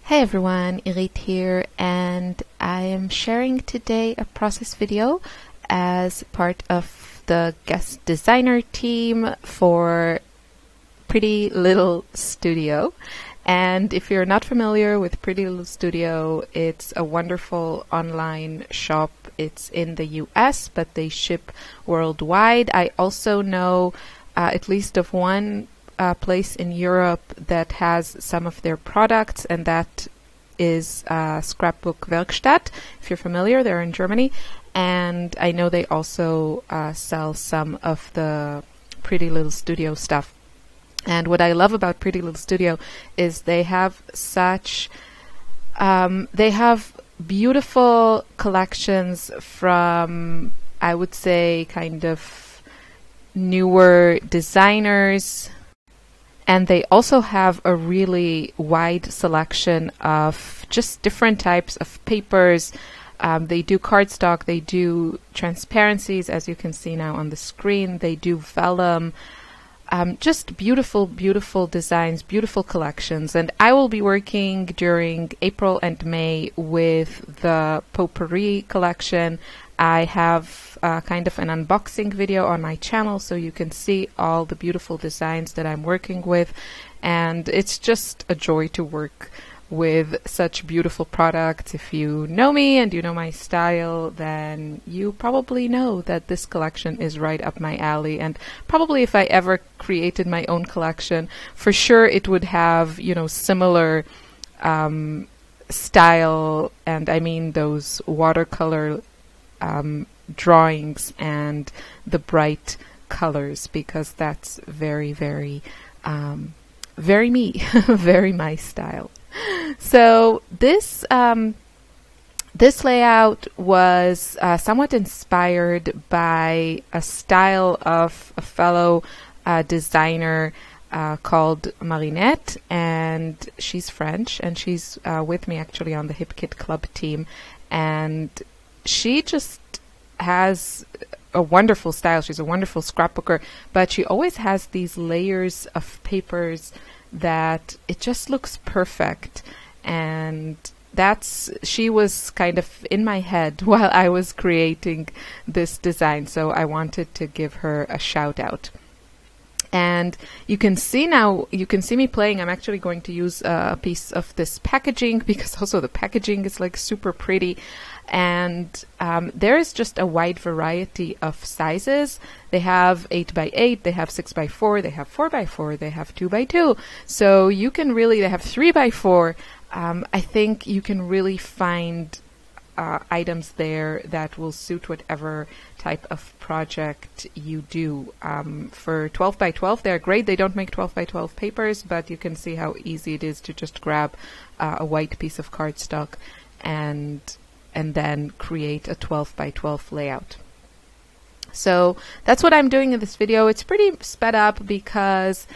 Hey everyone, Irit here, and I am sharing today a process video as part of the guest designer team for Pretty Little Studio. And if you're not familiar with Pretty Little Studio, it's a wonderful online shop. It's in the US, but they ship worldwide. I also know at least of one place in Europe that has some of their products, and that is Scrapbook Werkstatt. If you're familiar, they're in Germany, and I know they also sell some of the Pretty Little Studio stuff. And what I love about Pretty Little Studio is they have such they have beautiful collections from, I would say, kind of newer designers. And they also have a really wide selection of just different types of papers. They do cardstock, they do transparencies, as you can see now on the screen. They do vellum. Just beautiful, beautiful designs, beautiful collections. And I will be working during April and May with the Potpourri collection. I have kind of an unboxing video on my channel, so you can see all the beautiful designs that I'm working with. And it's just a joy to work with such beautiful products. If you know me and you know my style, then you probably know that this collection is right up my alley. And probably if I ever created my own collection, for sure it would have, you know, similar style, and I mean those watercolor drawings and the bright colors, because that's very, very, very me, very my style. So this this layout was somewhat inspired by a style of a fellow designer called Marinette, and she's French, and she's with me actually on the Hip Kit Club team, and she just has a wonderful style. She's a wonderful scrapbooker, but she always has these layers of papers that it just looks perfect. And she was kind of in my head while I was creating this design, so I wanted to give her a shout out. And you can see now, you can see me playing. I'm actually going to use a piece of this packaging, because also the packaging is like super pretty. And there is just a wide variety of sizes. They have 8x8, they have 6x4, they have 4x4, they have 2x2. So you can really, they have 3x4. I think you can really find items there that will suit whatever type of project you do. For 12x12, they're great. They don't make 12x12 papers, but you can see how easy it is to just grab a white piece of cardstock and then create a 12x12 layout. So that's what I'm doing in this video. It's pretty sped up because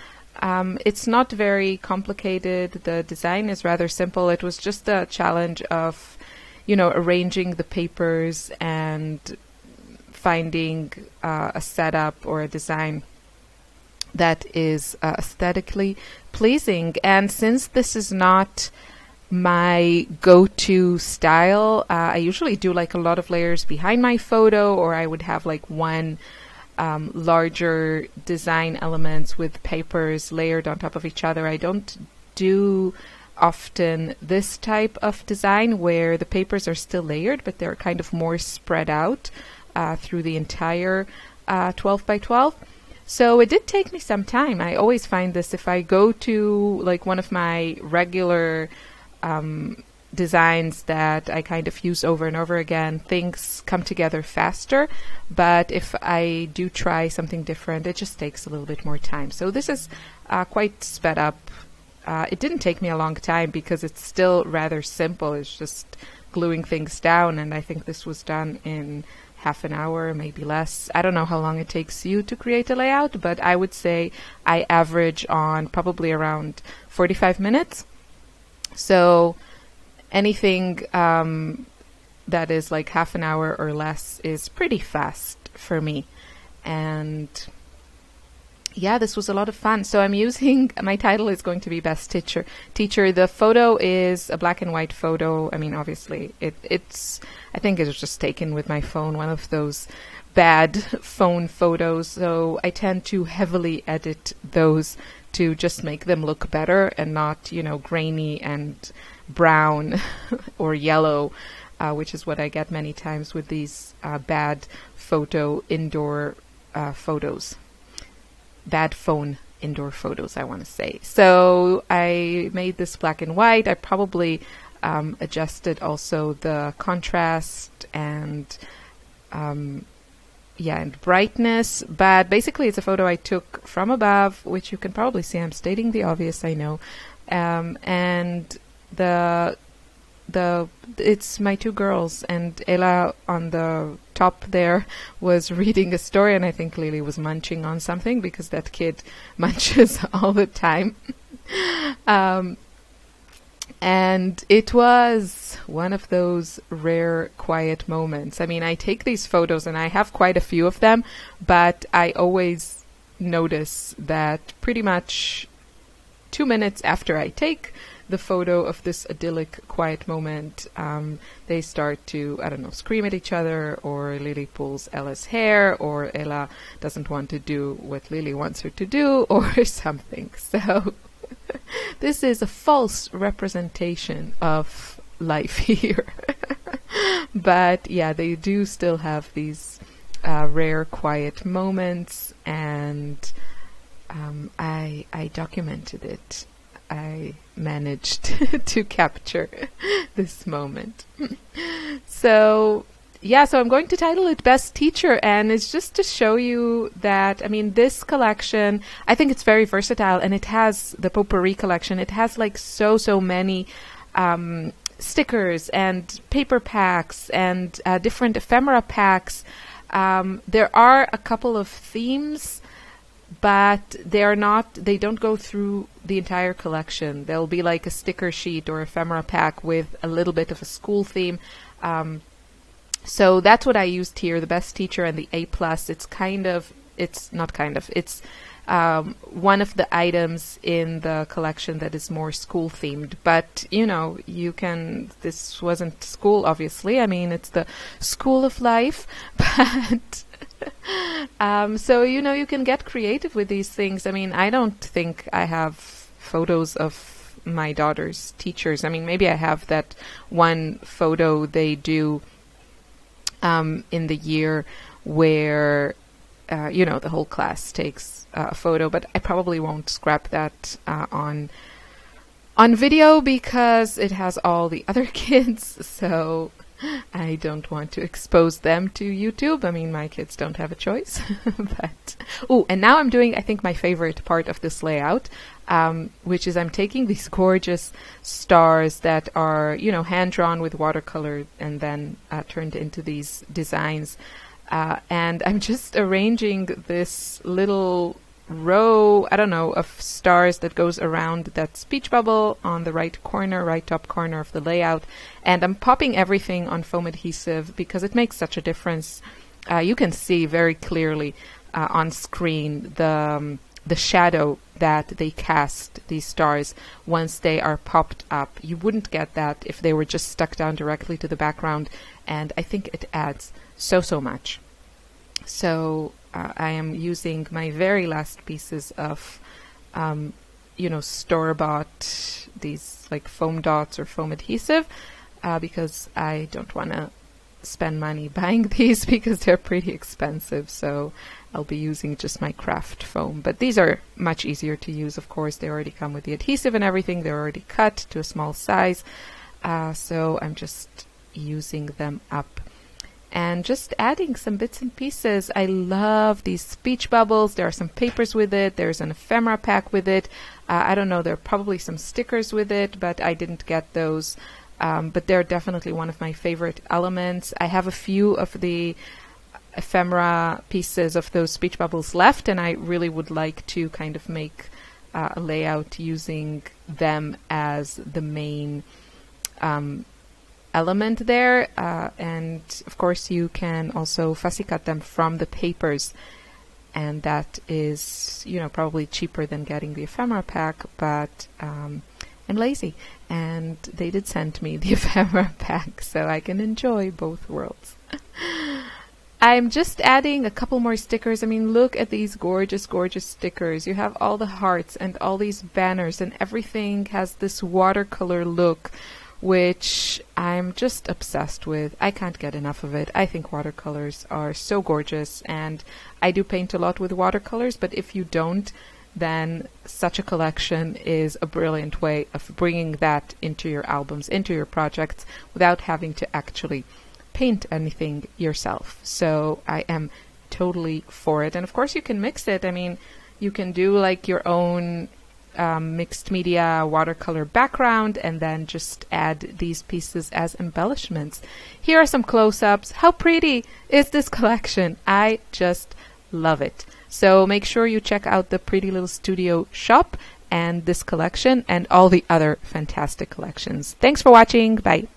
it's not very complicated. The design is rather simple. It was just a challenge of, you know, arranging the papers and finding a setup or a design that is aesthetically pleasing. And since this is not my go-to style, I usually do like a lot of layers behind my photo, or I would have like one larger design elements with papers layered on top of each other. I don't do often this type of design where the papers are still layered, but they're kind of more spread out through the entire 12x12. So it did take me some time. I always find this, if I go to like one of my regular designs that I kind of use over and over again, things come together faster. But if I do try something different, it just takes a little bit more time. So this is quite sped up. It didn't take me a long time because it's still rather simple. It's just gluing things down, and I think this was done in half an hour, maybe less. I don't know how long it takes you to create a layout, but I would say I average on probably around 45 minutes. So anything that is like half an hour or less is pretty fast for me. And yeah, this was a lot of fun. So I'm using, my title is going to be Best Teacher. The photo is a black and white photo. I mean, obviously, it's, I think it was just taken with my phone, one of those bad phone photos. So I tend to heavily edit those to just make them look better and not, you know, grainy and brown or yellow, which is what I get many times with these bad photo indoor photos. Bad phone indoor photos, I want to say. So I made this black and white. I probably adjusted also the contrast and yeah, and brightness, but basically it's a photo I took from above, which you can probably see. I'm stating the obvious, I know. And it's my two girls, and Ella on the top there was reading a story, and I think Lily was munching on something because that kid munches all the time. And it was one of those rare quiet moments. I mean, I take these photos and I have quite a few of them, but I always notice that pretty much 2 minutes after I take the photo of this idyllic quiet moment, they start to, I don't know, scream at each other, or Lily pulls Ella's hair, or Ella doesn't want to do what Lily wants her to do, or something. So this is a false representation of life here. But yeah, they do still have these rare quiet moments, and I documented it. I managed to capture this moment. So yeah, so I'm going to title it Best Teacher, and it's just to show you that, I mean, this collection, I think it's very versatile, and it has, the Potpourri collection, it has like so many stickers and paper packs and different ephemera packs. There are a couple of themes, but they don't go through the entire collection. There'll be like a sticker sheet or ephemera pack with a little bit of a school theme. So that's what I used here, the Best Teacher and the A+. It's one of the items in the collection that is more school themed. But, you know, this wasn't school, obviously. I mean, it's the school of life, but so, you know, you can get creative with these things. I mean, I don't think I have photos of my daughter's teachers. I mean, maybe I have that one photo they do in the year where, you know, the whole class takes a photo, but I probably won't scrap that on video because it has all the other kids, so I don't want to expose them to YouTube. I mean, my kids don't have a choice. But and now I'm doing, I think, my favorite part of this layout, which is I'm taking these gorgeous stars that are, you know, hand-drawn with watercolor and then turned into these designs. And I'm just arranging this little row, I don't know, of stars that goes around that speech bubble on the right top corner of the layout. And I'm popping everything on foam adhesive because it makes such a difference. You can see very clearly on screen the shadow that they cast, these stars, once they are popped up. You wouldn't get that if they were just stuck down directly to the background, and I think it adds so much. So I am using my very last pieces of, you know, store-bought, these like foam dots or foam adhesive, because I don't want to spend money buying these because they're pretty expensive. So I'll be using just my craft foam. But these are much easier to use, of course. They already come with the adhesive and everything. They're already cut to a small size. So I'm just using them up and just adding some bits and pieces. I love these speech bubbles. There are some papers with it. There's an ephemera pack with it. I don't know, there are probably some stickers with it, but I didn't get those. But they're definitely one of my favorite elements. I have a few of the ephemera pieces of those speech bubbles left, and I really would like to kind of make a layout using them as the main element there. And of course you can also fussy cut them from the papers and that is, you know, probably cheaper than getting the ephemera pack, but I'm lazy, and they did send me the ephemera pack so I can enjoy both worlds. I'm just adding a couple more stickers. I mean, look at these gorgeous, gorgeous stickers. You have all the hearts and all these banners, and everything has this watercolor look, which I'm just obsessed with. I can't get enough of it. I think watercolors are so gorgeous, and I do paint a lot with watercolors, but if you don't, then such a collection is a brilliant way of bringing that into your albums, into your projects, without having to actually paint anything yourself. So I am totally for it. And of course you can mix it. I mean, you can do like your own mixed media watercolor background and then just add these pieces as embellishments. Here are some close-ups. How pretty is this collection? I just love it. So make sure you check out the Pretty Little Studio shop and this collection and all the other fantastic collections. Thanks for watching. Bye.